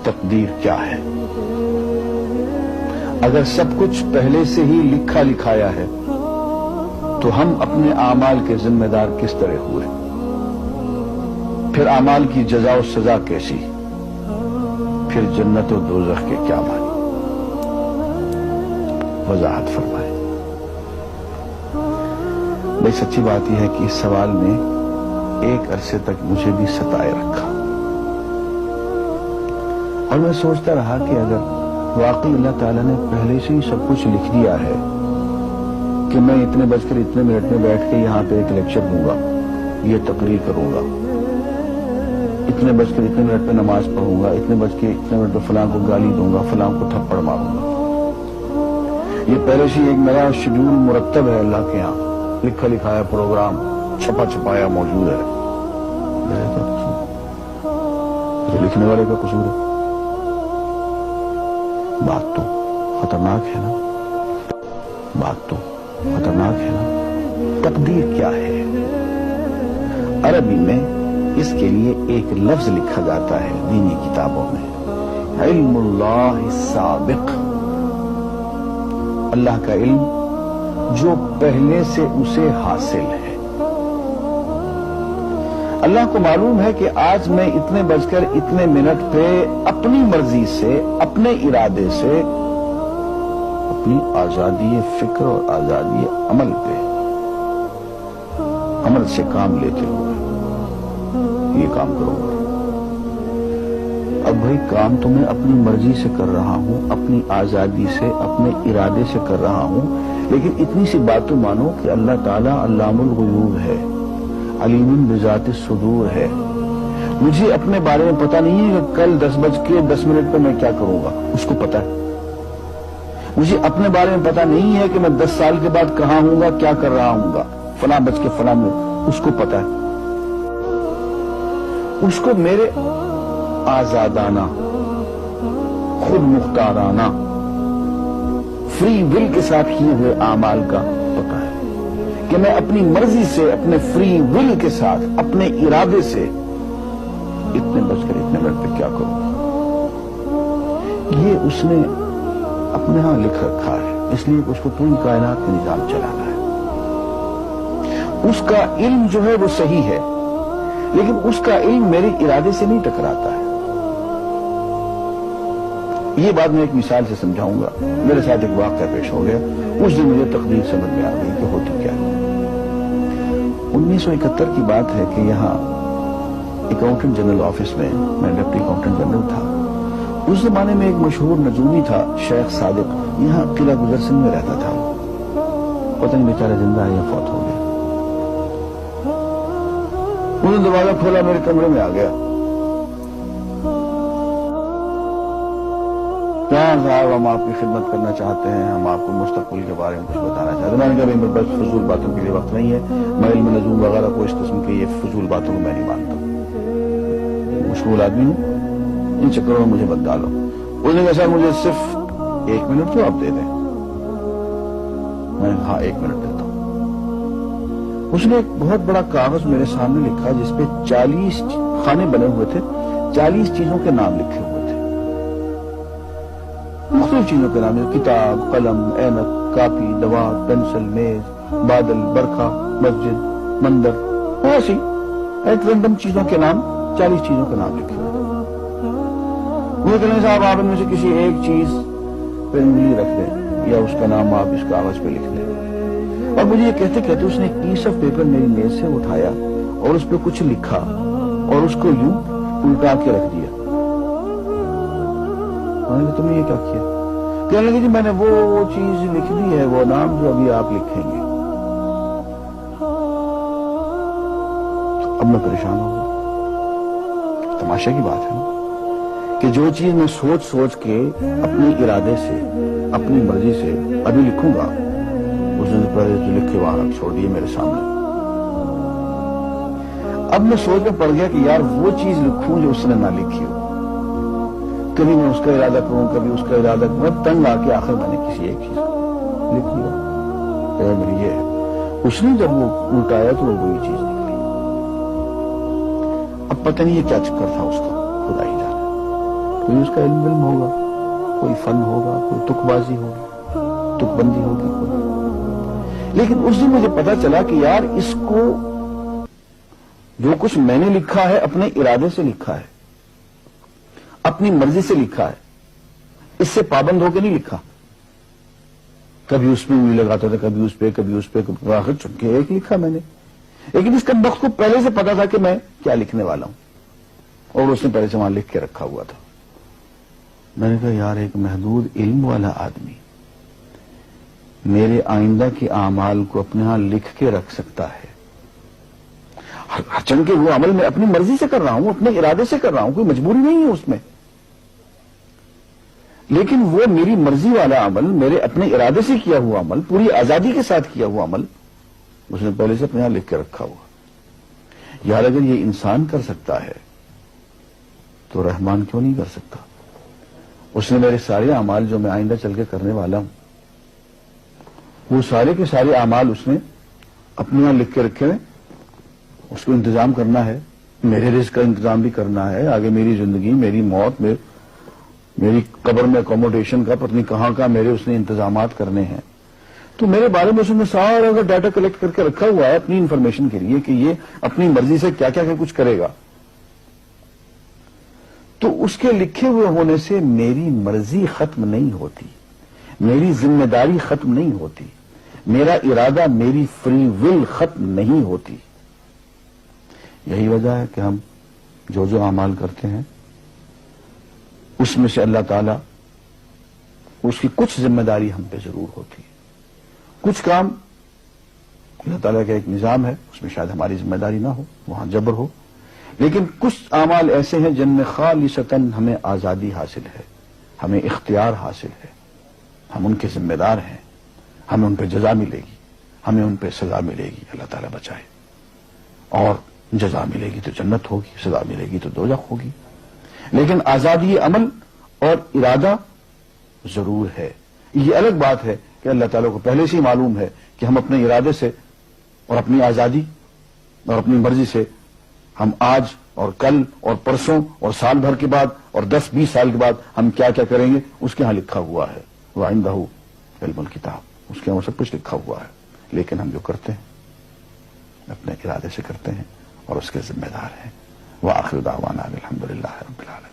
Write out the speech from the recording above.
تقدیر کیا ہے؟ اگر سب کچھ پہلے سے ہی لکھا لکھایا ہے تو ہم اپنے اعمال کے ذمہ دار کس طرح ہوئے؟ پھر اعمال کی جزا و سزا کیسی؟ پھر جنت و دوزخ کے کیا معنی؟ وضاحت فرمائے۔ بھئی سچی بات یہ ہے کہ اس سوال نے ایک عرصے تک مجھے بھی ستائے رکھا، اور میں سوچتا رہا کہ اگر واقعی اللہ تعالیٰ نے پہلے سے ہی سب کچھ لکھ دیا ہے کہ میں اتنے بج کر اتنے منٹ میں بیٹھ کے یہاں پہ ایک لیکچر دوں گا، یہ تقریر کروں گا، اتنے بج کر اتنے منٹ پہ نماز پڑھوں گا، اتنے بج کے اتنے منٹ پہ فلاں کو گالی دوں گا، فلاں کو تھپڑ ماروں گا، یہ پہلے سے ایک میرا شیڈول مرتب ہے اللہ کے ہاں، لکھا لکھایا پروگرام چھپا چھپایا موجود ہے، تو لکھنے والے کا قصور ہے؟ بات تو خطرناک ہے نا، بات تو خطرناک ہے نا۔ تقدیر کیا ہے؟ عربی میں اس کے لیے ایک لفظ لکھا جاتا ہے دینی کتابوں میں، علم اللہ السابق، اللہ کا علم جو پہلے سے اسے حاصل ہے۔ اللہ کو معلوم ہے کہ آج میں اتنے بج کر اتنے منٹ پہ اپنی مرضی سے، اپنے ارادے سے، اپنی آزادی فکر اور آزادی عمل پہ، عمل سے کام لیتے ہوئے یہ کام کروں گا۔ اب بھائی کام تو میں اپنی مرضی سے کر رہا ہوں، اپنی آزادی سے، اپنے ارادے سے کر رہا ہوں، لیکن اتنی سی بات تو مانو کہ اللہ تعالیٰ علام الغیوب ہے، علیم بذات الصدور ہے۔ مجھے اپنے بارے میں پتہ نہیں ہے کہ کل 10:10 پہ میں کیا کروں گا، اس کو پتہ ہے۔ مجھے اپنے بارے میں پتہ نہیں ہے کہ میں 10 سال کے بعد کہاں ہوں گا، کیا کر رہا ہوں گا، فلاں بج کے فلاں منٹ، اس کو پتہ ہے۔ اس کو میرے آزادانہ، خود مختارانہ، فری ول کے ساتھ کیے ہوئے اعمال کا پتہ ہے کہ میں اپنی مرضی سے، اپنے فری ول کے ساتھ، اپنے ارادے سے اتنے بج کر اتنے منٹ پہ کیا کروں، یہ اس نے اپنے ہاں لکھ رکھا ہے، اس لیے اس کو پوری کائنات کا نظام چلانا ہے۔ اس کا علم جو ہے وہ صحیح ہے، لیکن اس کا علم میرے ارادے سے نہیں ٹکراتا ہے۔ یہ بات میں ایک مثال سے سمجھاؤں گا۔ میرے ساتھ ایک واقعہ پیش ہو گیا، اس دن مجھے تقدیر سمجھ میں آ گئی کہ ہوتی کیا ہے۔ 1971 کی بات ہے کہ یہاں اکاؤنٹنٹ جنرل آفس میں ڈپٹی اکاؤنٹنٹ جنرل تھا۔ اس زمانے میں ایک مشہور نجومی تھا شیخ صادق، یہاں قلعہ گزرسن میں رہتا تھا، پتہ نہیں بیچارہ زندہ ہے یا فوت ہو گیا۔ انہوں نے دروازہ کھولا، میرے کمرے میں آ گیا۔ کہاں صاحب ہم آپ کی خدمت کرنا چاہتے ہیں، ہم آپ کو مستقبل کے بارے میں کچھ بتانا چاہتے ہیں۔ میں نے کہا بس فضول باتوں کے لیے وقت نہیں ہے، میں علم نجوم وغیرہ کو اس قسم کے یہ فضول باتوں کو میں نہیں مانتا، مشغول آدمی ہوں، ان چکروں میں مجھے مت ڈالو۔ اس نے کہا صاحب مجھے صرف 1 منٹ تو آپ دے دیں۔ میں نے کہا ہاں 1 منٹ دیتا ہوں۔ اس نے ایک بہت بڑا کاغذ میرے سامنے لکھا جس پہ 40 خانے بنے ہوئے تھے، 40 چیزوں کے نام لکھے ہوئے تھے، مختلف چیزوں کے نام، کتاب، قلم، اینک، کاپی، دوات، پینسل، میز، بادل، برکھا، مسجد، مندر، ایسی ایک رینڈم چیزوں کے نام، 40 چیزوں کے نام لکھے ہوئے تھے۔ مجھے کہنے صاحب آپ ان میں سے کسی ایک چیز پہ انگلی رکھ دیں یا اس کا نام آپ اس کاغذ پہ لکھ دیں۔ اور مجھے یہ کہتے کہتے اس نے ایک پیس آف پیپر میری میز سے اٹھایا اور اس پہ کچھ لکھا اور اس کو یوں الٹا کے رکھ دیا۔ تم نے یہ کیا کیا؟ کہنے لگے جی میں نے وہ چیز لکھ دی ہے، وہ نام جو ابھی آپ لکھیں گے۔ اب میں پریشان ہوں گا، تماشا کی بات ہے نا کہ جو چیز میں سوچ سوچ کے اپنے ارادے سے، اپنی مرضی سے ابھی لکھوں گا، اس نے پہلے جو لکھے وہاں رکھ چھوڑ دیے میرے سامنے۔ اب میں سوچ میں پڑ گیا کہ یار وہ چیز لکھوں جو اس نے نہ لکھی ہو، کبھی میں اس کا ارادہ کروں، کبھی اس کا ارادہ کروں، تنگ آ کے آخر میں نے کسی ایک چیز لکھ لیا، میری یہ ہے۔ اس نے جب وہ الٹایا تو وہ وہی چیز نکلی۔ اب پتہ نہیں یہ کیا چکر تھا اس کا، خدا ہی جانے۔ کوئی اس کا علم ہوگا، کوئی فن ہوگا، کوئی تک بازی ہوگی، تک بندی ہوگی کوئی. لیکن اس دن مجھے پتا چلا کہ یار اس کو جو کچھ میں نے لکھا ہے اپنے ارادے سے لکھا ہے، اپنی مرضی سے لکھا ہے، اس سے پابند ہو کے نہیں لکھا. کبھی اس میں انگلی لگاتا تھا، کبھی اس پہ آخر چن کے ایک لکھا میں نے. لیکن اس کا وقت کو پہلے سے پتا تھا کہ میں کیا لکھنے والا ہوں، اور اس نے پہلے سے وہاں لکھ کے رکھا ہوا تھا. میں نے کہا یار ایک محدود علم والا آدمی میرے آئندہ کے اعمال کو اپنے ہاں لکھ کے رکھ سکتا ہے. چن کے وہ عمل میں اپنی مرضی سے کر رہا ہوں، اپنے ارادے سے کر رہا ہوں، کوئی مجبوری نہیں ہے اس میں. لیکن وہ میری مرضی والا عمل، میرے اپنے ارادے سے کیا ہوا عمل، پوری آزادی کے ساتھ کیا ہوا عمل، اس نے پہلے سے اپنے یہاں لکھ کے رکھا ہوا. یار اگر یہ انسان کر سکتا ہے تو رحمان کیوں نہیں کر سکتا؟ اس نے میرے سارے اعمال جو میں آئندہ چل کے کرنے والا ہوں، وہ سارے کے سارے اعمال اس نے اپنے یہاں لکھ کے رکھے ہیں. اس کو انتظام کرنا ہے، میرے رزق کا انتظام بھی کرنا ہے، آگے میری زندگی، میری موت، میری قبر میں اکوموڈیشن کا پتہ نہیں کہاں کا میرے اس نے انتظامات کرنے ہیں. تو میرے بارے میں اس نے سارا کا ڈاٹا کلیکٹ کر کے رکھا ہوا ہے اپنی انفارمیشن کے لیے کہ یہ اپنی مرضی سے کیا کیا کچھ کرے گا. تو اس کے لکھے ہوئے ہونے سے میری مرضی ختم نہیں ہوتی، میری ذمہ داری ختم نہیں ہوتی، میرا ارادہ، میری فری ول ختم نہیں ہوتی. یہی وجہ ہے کہ ہم جو اعمال کرتے ہیں اس میں سے اللہ تعالیٰ اس کی کچھ ذمہ داری ہم پہ ضرور ہوتی ہے. کچھ کام اللہ تعالیٰ کا ایک نظام ہے، اس میں شاید ہماری ذمہ داری نہ ہو، وہاں جبر ہو. لیکن کچھ اعمال ایسے ہیں جن میں خالصتاً ہمیں آزادی حاصل ہے، ہمیں اختیار حاصل ہے، ہم ان کے ذمہ دار ہیں، ہمیں ان پہ جزا ملے گی، ہمیں ان پہ سزا ملے گی، اللہ تعالیٰ بچائے. اور جزا ملے گی تو جنت ہوگی، سزا ملے گی تو دوزخ ہوگی. لیکن آزادی عمل اور ارادہ ضرور ہے. یہ الگ بات ہے کہ اللہ تعالیٰ کو پہلے سے ہی معلوم ہے کہ ہم اپنے ارادے سے اور اپنی آزادی اور اپنی مرضی سے ہم آج اور کل اور پرسوں اور سال بھر کے بعد اور 10-20 سال کے بعد ہم کیا کیا کریں گے اس کے ہاں لکھا ہوا ہے. وَعِندَهُ عِلْمُ الْكِتَابِ، اس کے ہاں سب کچھ لکھا ہوا ہے. لیکن ہم جو کرتے ہیں اپنے ارادے سے کرتے ہیں اور اس کے ذمہ دار ہیں. وآخر دعوانا الحمدللہ رب العالمین.